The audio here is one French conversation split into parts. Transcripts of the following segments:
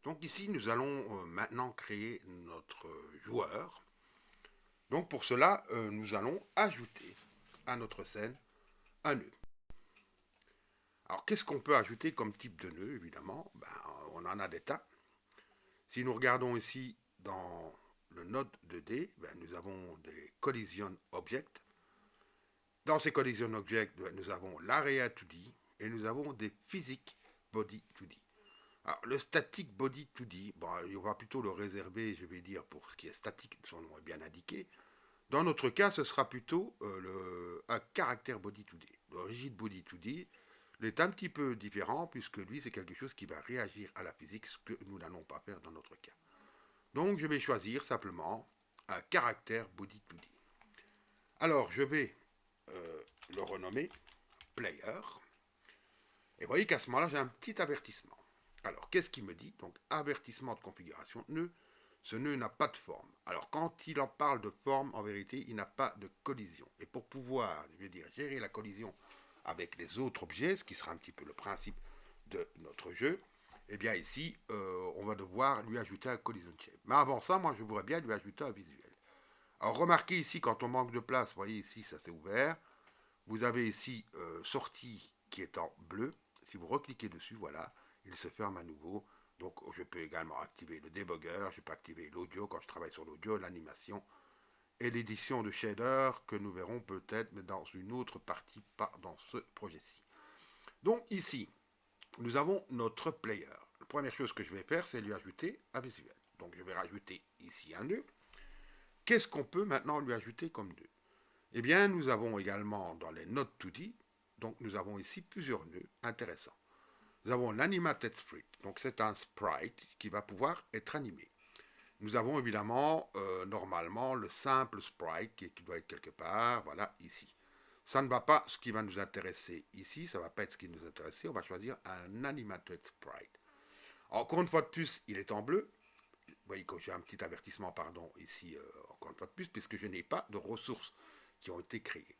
Donc ici, nous allons maintenant créer notre joueur. Donc pour cela, nous allons ajouter à notre scène un nœud. Alors qu'est-ce qu'on peut ajouter comme type de nœud, évidemment? On en a des tas. Si nous regardons ici dans le node 2D, nous avons des collision objects. Dans ces collision objects, nous avons l'area 2D et nous avons des physiques body 2D. Alors, le static body 2D, on va plutôt le réserver, je vais dire, pour ce qui est statique, son nom est bien indiqué. Dans notre cas, ce sera plutôt un caractère body 2D. Le rigid body 2D est un petit peu différent, puisque lui, c'est quelque chose qui va réagir à la physique, ce que nous n'allons pas faire dans notre cas. Donc, je vais choisir simplement un caractère body 2D. Alors, je vais le renommer player. Et vous voyez qu'à ce moment-là, j'ai un petit avertissement. Alors, qu'est-ce qu'il me dit? Donc, avertissement de configuration nœud. Ce nœud n'a pas de forme. Alors, quand il en parle de forme, en vérité, il n'a pas de collision. Et pour pouvoir, je veux dire, gérer la collision avec les autres objets, ce qui sera un petit peu le principe de notre jeu, eh bien ici, on va devoir lui ajouter un collision shape. Mais avant ça, moi, je voudrais bien lui ajouter un visuel. Alors, remarquez ici, quand on manque de place, vous voyez ici, ça s'est ouvert. Vous avez ici sortie qui est en bleu. Si vous recliquez dessus, voilà, il se ferme à nouveau. Donc je peux également activer le debugger, je peux activer l'audio quand je travaille sur l'audio, l'animation et l'édition de shader que nous verrons peut-être, mais dans une autre partie, pas dans ce projet-ci. Donc ici, nous avons notre player. La première chose que je vais faire, c'est lui ajouter un visuel. Donc je vais rajouter ici un nœud. Qu'est-ce qu'on peut maintenant lui ajouter comme nœud? Eh bien, nous avons également dans les nodes 2D, donc nous avons ici plusieurs nœuds intéressants. Nous avons l'animated sprite, donc c'est un sprite qui va pouvoir être animé. Nous avons évidemment normalement le simple sprite qui doit être quelque part, voilà, ici. Ça ne va pas ce qui va nous intéresser ici, ça ne va pas être ce qui nous intéresse, on va choisir un animated sprite. Encore une fois de plus, il est en bleu. Vous voyez que j'ai un petit avertissement, pardon, ici, encore une fois de plus, puisque je n'ai pas de ressources qui ont été créées.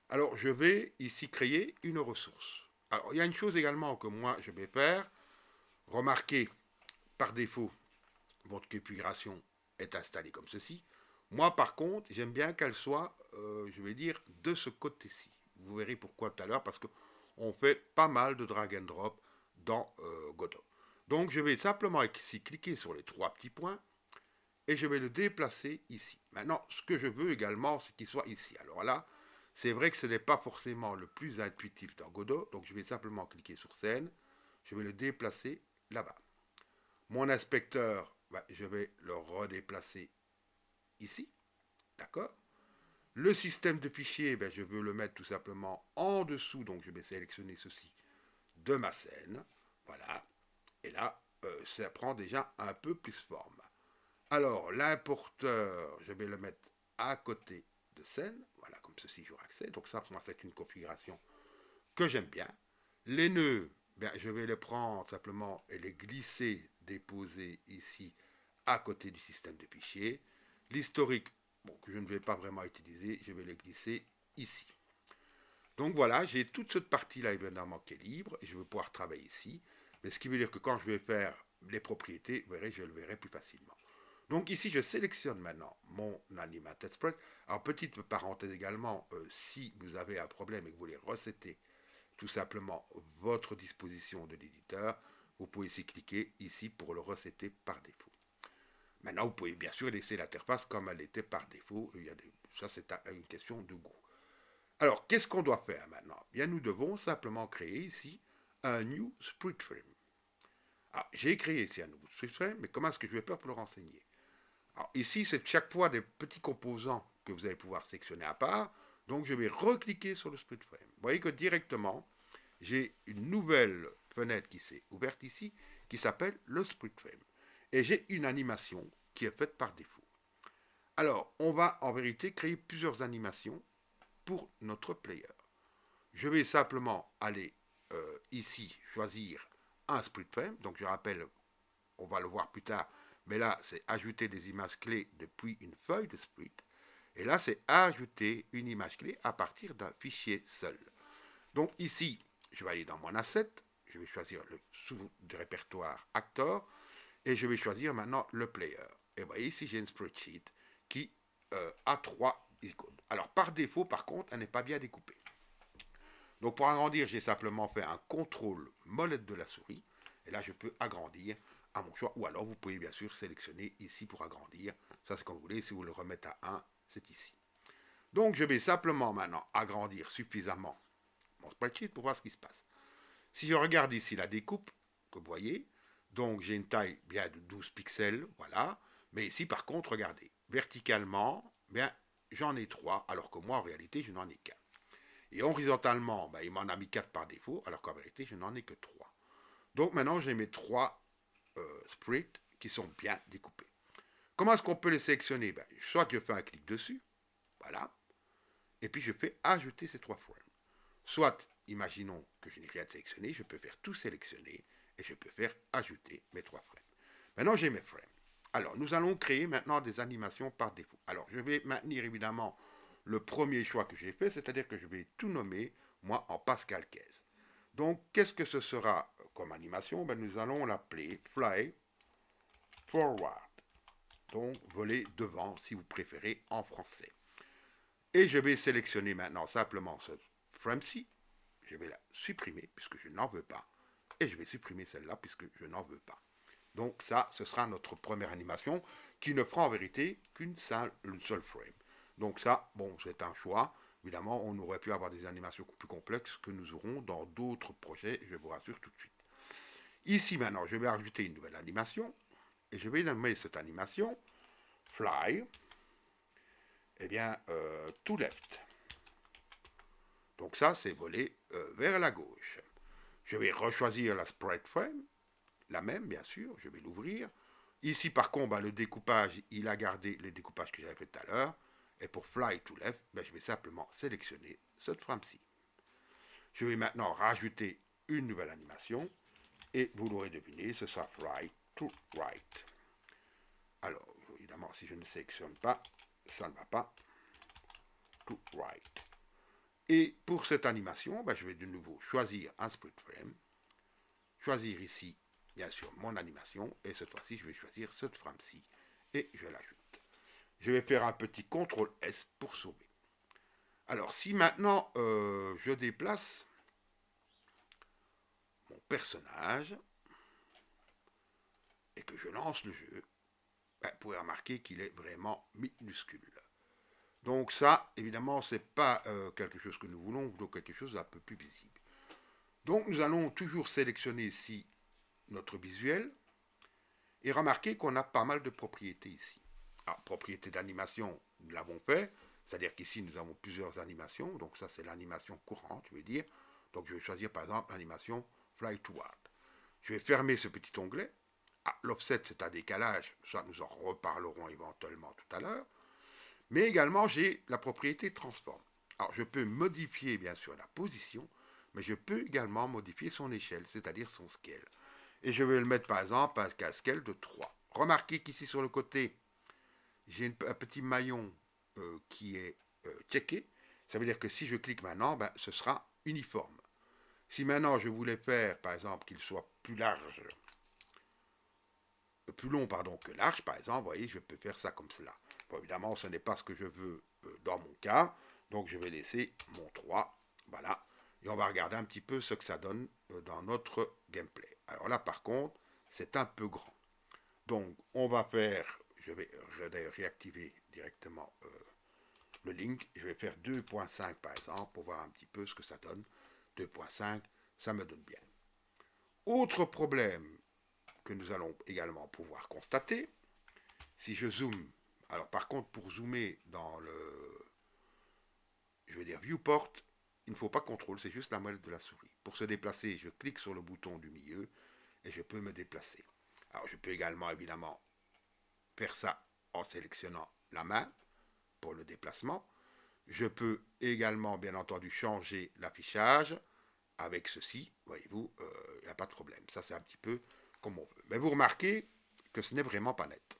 Alors, je vais ici créer une ressource. Alors, il y a une chose également que moi, je vais faire. Remarquez, par défaut, votre configuration est installée comme ceci. Moi, par contre, j'aime bien qu'elle soit, je vais dire, de ce côté-ci. Vous verrez pourquoi tout à l'heure, parce qu'on fait pas mal de drag and drop dans Godot. Donc, je vais simplement ici cliquer sur les trois petits points et je vais le déplacer ici. Maintenant, ce que je veux également, c'est qu'il soit ici. Alors là, c'est vrai que ce n'est pas forcément le plus intuitif dans Godot, donc je vais simplement cliquer sur scène, je vais le déplacer là-bas. Mon inspecteur, je vais le redéplacer ici, d'accord? Le système de fichiers, je veux le mettre tout simplement en dessous, donc je vais sélectionner ceci de ma scène, voilà, et là, ça prend déjà un peu plus forme. Alors, l'importeur, je vais le mettre à côté de scène, voilà, comme ceci, j'aurai accès. Donc ça, pour moi, c'est une configuration que j'aime bien. Les nœuds, je vais les prendre simplement et les glisser, déposer ici, à côté du système de fichiers. L'historique, que je ne vais pas vraiment utiliser, je vais les glisser ici. Donc voilà, j'ai toute cette partie-là évidemment qui est libre, et je vais pouvoir travailler ici. Mais ce qui veut dire que quand je vais faire les propriétés, vous verrez, je le verrai plus facilement. Donc ici, je sélectionne maintenant mon animated sprite. Alors, petite parenthèse également, si vous avez un problème et que vous voulez resetter tout simplement votre disposition de l'éditeur, vous pouvez ici cliquer ici pour le resetter par défaut. Maintenant, vous pouvez bien sûr laisser l'interface comme elle était par défaut. Ça, c'est une question de goût. Alors, qu'est-ce qu'on doit faire maintenant? Bien, nous devons simplement créer ici un new sprite frame. Alors, j'ai créé ici un nouveau sprite frame, mais comment est-ce que je vais faire pour le renseigner? Alors ici, c'est chaque fois des petits composants que vous allez pouvoir sectionner à part. Donc je vais recliquer sur le split frame. Vous voyez que directement, j'ai une nouvelle fenêtre qui s'est ouverte ici, qui s'appelle le split frame. Et j'ai une animation qui est faite par défaut. Alors, on va en vérité créer plusieurs animations pour notre player. Je vais simplement aller ici, choisir un split frame. Donc je rappelle, on va le voir plus tard, mais là, c'est ajouter des images clés depuis une feuille de split. Et là, c'est ajouter une image clé à partir d'un fichier seul. Donc ici, je vais aller dans mon asset, je vais choisir le sous du répertoire actor, et je vais choisir maintenant le player. Et vous voyez ici, j'ai une spreadsheet qui a 3 icônes. Alors, par défaut, par contre, elle n'est pas bien découpée. Donc, pour agrandir, j'ai simplement fait un contrôle molette de la souris. Et là, je peux agrandir à mon choix. Ou alors, vous pouvez bien sûr sélectionner ici pour agrandir. Ça, c'est comme vous voulez. Si vous le remettez à 1, c'est ici. Donc, je vais simplement maintenant agrandir suffisamment mon spreadsheet pour voir ce qui se passe. Si je regarde ici la découpe, que vous voyez, donc j'ai une taille bien de 12 pixels, voilà. Mais ici, par contre, regardez, verticalement, bien, j'en ai 3, alors que moi, en réalité, je n'en ai qu'un. Et horizontalement, ben, il m'en a mis 4 par défaut, alors qu'en vérité, je n'en ai que 3. Donc maintenant, j'ai mes 3 sprites qui sont bien découpés. Comment est-ce qu'on peut les sélectionner? Ben, soit je fais un clic dessus, voilà, et puis je fais ajouter ces 3 frames. Soit, imaginons que je n'ai rien sélectionné, je peux faire tout sélectionner et je peux faire ajouter mes 3 frames. Maintenant, j'ai mes frames. Alors, nous allons créer maintenant des animations par défaut. Alors, je vais maintenir évidemment le premier choix que j'ai fait, c'est-à-dire que je vais tout nommer, moi, en Pascal Caisse. Donc, qu'est-ce que ce sera comme animation? Ben, nous allons l'appeler Fly Forward. Donc, voler devant, si vous préférez, en français. Et je vais sélectionner maintenant simplement ce frame-ci. Je vais la supprimer, puisque je n'en veux pas. Et je vais supprimer celle-là, puisque je n'en veux pas. Donc ça, ce sera notre première animation, qui ne fera en vérité qu'une seule frame. Donc ça, bon, c'est un choix. Évidemment, on aurait pu avoir des animations plus complexes que nous aurons dans d'autres projets, je vous rassure tout de suite. Ici, maintenant, je vais ajouter une nouvelle animation, et je vais nommer cette animation Fly, eh bien, to left. Donc ça, c'est voler vers la gauche. Je vais rechoisir la sprite frame, la même, bien sûr, je vais l'ouvrir. Ici, par contre, ben, le découpage, il a gardé le découpage que j'avais fait tout à l'heure. Et pour Fly to Left, ben, je vais simplement sélectionner cette frame-ci. Je vais maintenant rajouter une nouvelle animation. Et vous l'aurez deviné, ce sera Fly to Right. Alors, évidemment, si je ne sélectionne pas, ça ne va pas. To Right. Et pour cette animation, ben, je vais de nouveau choisir un split frame. Choisir ici bien sûr mon animation, et cette fois-ci je vais choisir cette frame-ci et je l'ajoute. Je vais faire un petit CTRL S pour sauver. Alors si maintenant je déplace mon personnage et que je lance le jeu, ben, vous pouvez remarquer qu'il est vraiment minuscule. Donc ça, évidemment, c'est pas quelque chose que nous voulons, donc quelque chose d'un peu plus visible. Donc nous allons toujours sélectionner ici notre visuel, et remarquez qu'on a pas mal de propriétés ici. Alors, propriété d'animation, nous l'avons fait, c'est-à-dire qu'ici nous avons plusieurs animations, donc ça c'est l'animation courante, je vais dire. Donc je vais choisir par exemple l'animation Fly Toward. Je vais fermer ce petit onglet. Ah, l'offset c'est un décalage, ça nous en reparlerons éventuellement tout à l'heure. Mais également j'ai la propriété Transform. Alors je peux modifier bien sûr la position, mais je peux également modifier son échelle, c'est-à-dire son scale. Et je vais le mettre par exemple à un scale de 3. Remarquez qu'ici sur le côté, j'ai un petit maillon qui est checké. Ça veut dire que si je clique maintenant, ben, ce sera uniforme. Si maintenant je voulais faire par exemple qu'il soit plus large, plus long pardon, que large par exemple, vous voyez, je peux faire ça comme cela. Bon, évidemment, ce n'est pas ce que je veux dans mon cas, donc je vais laisser mon 3, voilà, et on va regarder un petit peu ce que ça donne dans notre gameplay. Alors là, par contre, c'est un peu grand. Donc, on va faire, je vais d'ailleurs réactiver directement le link, je vais faire 2.5 par exemple, pour voir un petit peu ce que ça donne. 2.5, ça me donne bien. Autre problème que nous allons également pouvoir constater, si je zoome, alors par contre pour zoomer dans le, je vais dire viewport, il ne faut pas contrôle, c'est juste la molette de la souris. Pour se déplacer, je clique sur le bouton du milieu et je peux me déplacer. Alors je peux également évidemment faire ça en sélectionnant la main pour le déplacement. Je peux également bien entendu changer l'affichage avec ceci, voyez-vous, il n'y a pas de problème. Ça c'est un petit peu comme on veut. Mais vous remarquez que ce n'est vraiment pas net.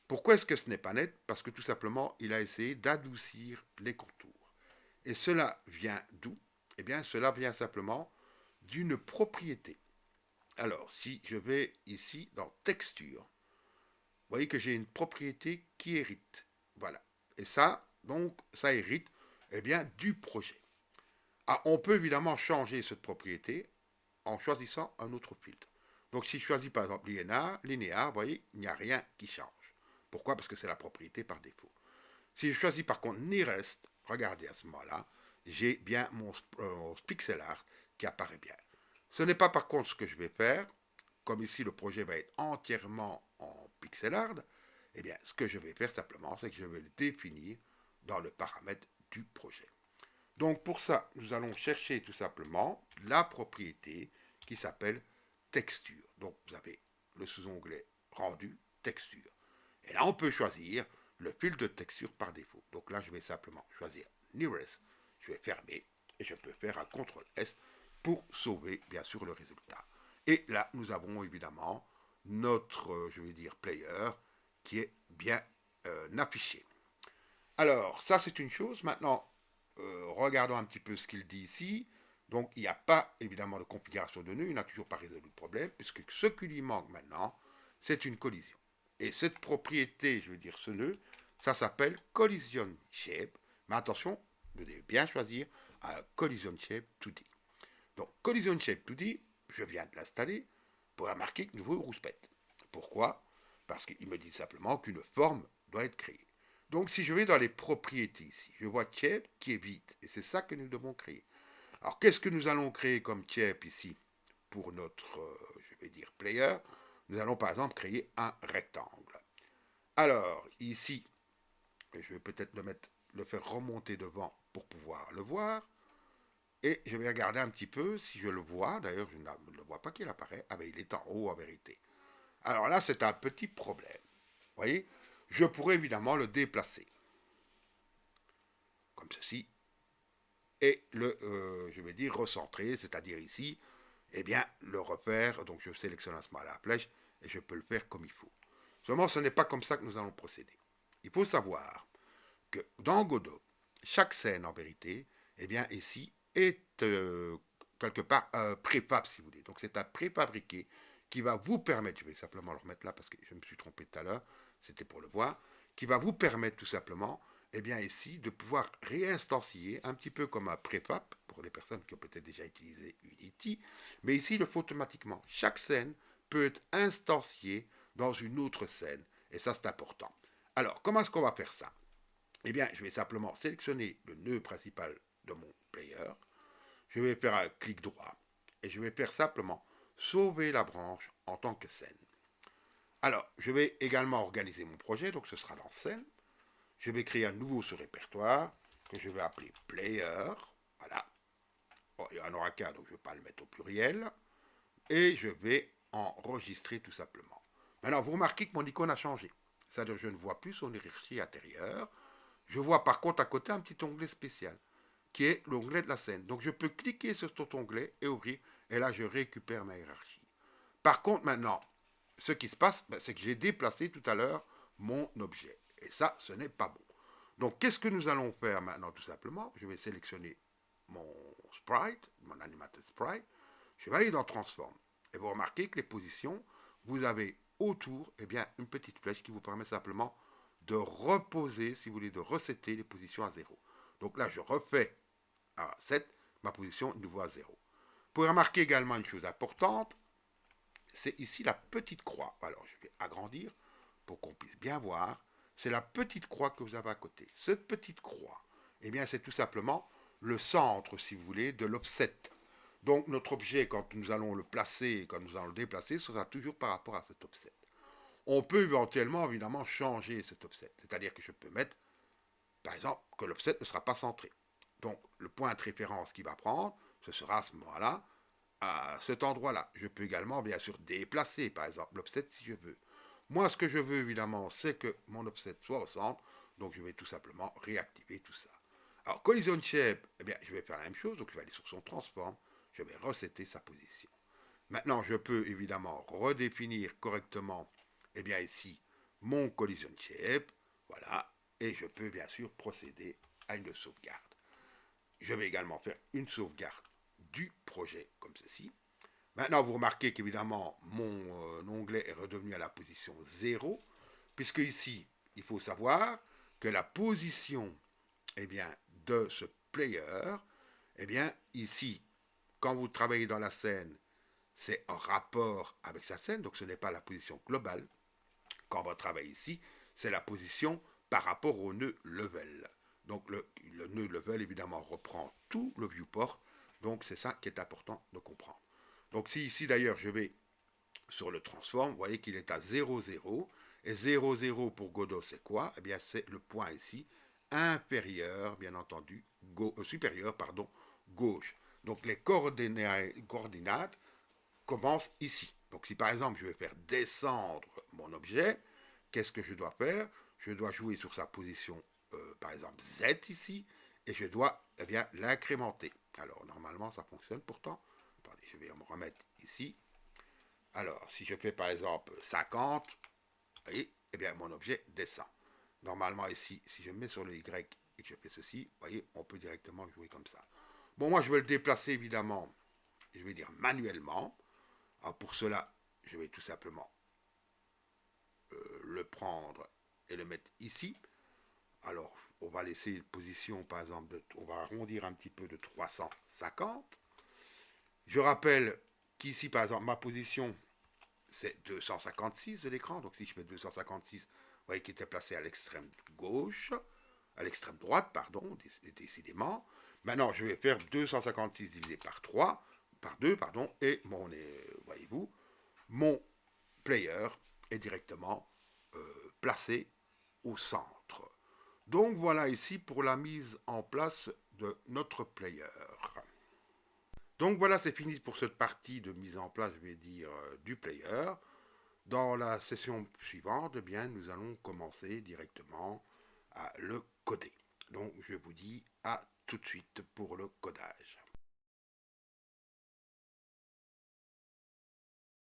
Pourquoi est-ce que ce n'est pas net? Parce que tout simplement, il a essayé d'adoucir les contours. Et cela vient d'où? Eh bien, cela vient simplement d'une propriété. Alors, si je vais ici dans texture, vous voyez que j'ai une propriété qui hérite. Voilà. Et ça, donc, ça hérite eh bien, du projet. Ah, on peut évidemment changer cette propriété en choisissant un autre filtre. Donc, si je choisis par exemple linéaire, vous voyez, il n'y a rien qui change. Pourquoi? Parce que c'est la propriété par défaut. Si je choisis par contre nearest, regardez à ce moment-là, j'ai bien mon pixel art qui apparaît bien. Ce n'est pas par contre ce que je vais faire, comme ici le projet va être entièrement en pixel art, eh bien ce que je vais faire simplement, c'est que je vais le définir dans le paramètre du projet. Donc pour ça, nous allons chercher tout simplement la propriété qui s'appelle texture. Donc vous avez le sous-onglet rendu, texture. Et là, on peut choisir le filtre de texture par défaut. Donc là, je vais simplement choisir Nearest. Je vais fermer et je peux faire un CTRL S pour sauver, bien sûr, le résultat. Et là, nous avons évidemment notre, je vais dire, player qui est bien affiché. Alors, ça, c'est une chose. Maintenant, regardons un petit peu ce qu'il dit ici. Donc, il n'y a pas, évidemment, de configuration de nœud. Il n'a toujours pas résolu le problème, puisque ce qui lui manque maintenant, c'est une collision. Et cette propriété, je veux dire ce nœud, ça s'appelle collision shape. Mais attention, vous devez bien choisir un collision shape 2D. Donc, collision shape 2D, je viens de l'installer pour remarquer que nouveau rouspète. Pourquoi? Parce qu'il me dit simplement qu'une forme doit être créée. Donc, si je vais dans les propriétés ici, je vois shape qui est vide. Et c'est ça que nous devons créer. Alors, qu'est-ce que nous allons créer comme shape ici pour notre, je vais dire, player? Nous allons par exemple créer un rectangle. Alors, ici, je vais peut-être le faire remonter devant pour pouvoir le voir. Et je vais regarder un petit peu si je le vois. D'ailleurs, je ne le vois pas qu'il apparaît. Ah ben, il est en haut en vérité. Alors là, c'est un petit problème. Vous voyez? Je pourrais évidemment le déplacer. Comme ceci. Et je vais dire, recentrer, c'est-à-dire ici, eh bien, le repère. Donc, je sélectionne à ce moment-là la flèche et je peux le faire comme il faut. Seulement, ce n'est pas comme ça que nous allons procéder. Il faut savoir que dans Godot, chaque scène, en vérité, eh bien, ici, est quelque part préfab, si vous voulez. Donc, c'est un préfabriqué qui va vous permettre, je vais simplement le remettre là parce que je me suis trompé tout à l'heure, c'était pour le voir, qui va vous permettre tout simplement, eh bien, ici, de pouvoir réinstancier, un petit peu comme un préfab, pour les personnes qui ont peut-être déjà utilisé Unity, mais ici, il le faut automatiquement. Chaque scène peut être instanciée dans une autre scène, et ça, c'est important. Alors, comment est-ce qu'on va faire ça? Eh bien, je vais simplement sélectionner le nœud principal de mon player. Je vais faire un clic droit et je vais faire simplement sauver la branche en tant que scène. Alors, je vais également organiser mon projet, donc ce sera dans scène. Je vais créer un nouveau sous-répertoire que je vais appeler player. Voilà. Bon, il y en aura qu'un, donc je ne vais pas le mettre au pluriel. Et je vais enregistrer tout simplement. Maintenant, vous remarquez que mon icône a changé. C'est-à-dire que je ne vois plus son hiérarchie intérieure. Je vois par contre à côté un petit onglet spécial, qui est l'onglet de la scène. Donc je peux cliquer sur cet onglet et ouvrir, et là je récupère ma hiérarchie. Par contre maintenant, ce qui se passe, c'est que j'ai déplacé tout à l'heure mon objet. Et ça, ce n'est pas bon. Donc qu'est-ce que nous allons faire maintenant tout simplement? Je vais sélectionner mon sprite, mon animated sprite. Je vais aller dans Transform. Et vous remarquez que les positions, vous avez autour eh bien, une petite flèche qui vous permet simplement de reposer, si vous voulez, de resetter les positions à 0. Donc là, je refais à 7, ma position est nouveau à 0. Vous pouvez remarquer également une chose importante, c'est ici la petite croix. Alors, je vais agrandir pour qu'on puisse bien voir. C'est la petite croix que vous avez à côté. Cette petite croix, eh bien, c'est tout simplement le centre, si vous voulez, de l'offset. Donc, notre objet, quand nous allons le placer, quand nous allons le déplacer, sera toujours par rapport à cet offset. On peut éventuellement, évidemment, changer cet offset. C'est-à-dire que je peux mettre, par exemple, que l'offset ne sera pas centré. Donc, le point de référence qu'il va prendre, ce sera à ce moment-là, à cet endroit-là. Je peux également, bien sûr, déplacer, par exemple, l'offset si je veux. Moi, ce que je veux, évidemment, c'est que mon offset soit au centre. Donc, je vais tout simplement réactiver tout ça. Alors, collision shape, eh bien, je vais faire la même chose. Donc, je vais aller sur son transform. Je vais resetter sa position. Maintenant, je peux évidemment redéfinir correctement, eh bien ici, mon collision shape, voilà, et je peux bien sûr procéder à une sauvegarde. Je vais également faire une sauvegarde du projet, comme ceci. Maintenant, vous remarquez qu'évidemment, mon onglet est redevenu à la position 0, puisque ici, il faut savoir que la position eh bien, de ce player, eh bien, ici, quand vous travaillez dans la scène, c'est en rapport avec sa scène, donc ce n'est pas la position globale. Quand on travaille ici, c'est la position par rapport au nœud level. Donc le nœud level, évidemment, reprend tout le viewport, donc c'est ça qui est important de comprendre. Donc si ici, d'ailleurs, je vais sur le transform, vous voyez qu'il est à 0, 0, et 0, 0 pour Godot, c'est quoi? Eh bien, c'est le point ici, inférieur, bien entendu, supérieur, pardon, gauche. Donc les coordinates commencent ici. Donc si par exemple je vais faire descendre mon objet, qu'est-ce que je dois faire? Je dois jouer sur sa position, par exemple Z ici, et je dois eh bien l'incrémenter. Alors normalement ça fonctionne pourtant. Attendez, je vais me remettre ici. Alors si je fais par exemple 50, vous voyez, eh bien mon objet descend. Normalement ici, si je me mets sur le Y et que je fais ceci, vous voyez, on peut directement jouer comme ça. Bon, moi je vais le déplacer évidemment, je vais dire manuellement. Alors pour cela, je vais tout simplement le prendre et le mettre ici. Alors, on va laisser une position, par exemple, on va arrondir un petit peu de 350. Je rappelle qu'ici, par exemple, ma position, c'est 256 de l'écran. Donc si je mets 256, vous voyez qu'il était placé à l'extrême gauche, à l'extrême droite, pardon, décidément. Maintenant, je vais faire 256 divisé par 3, par 2, pardon, et mon, voyez-vous, mon player est directement placé au centre. Donc voilà ici pour la mise en place de notre player. Donc voilà, c'est fini pour cette partie de mise en place, je vais dire, du player. Dans la session suivante, eh bien, nous allons commencer directement à le coder. Donc je vous dis à tout de suite pour le coder.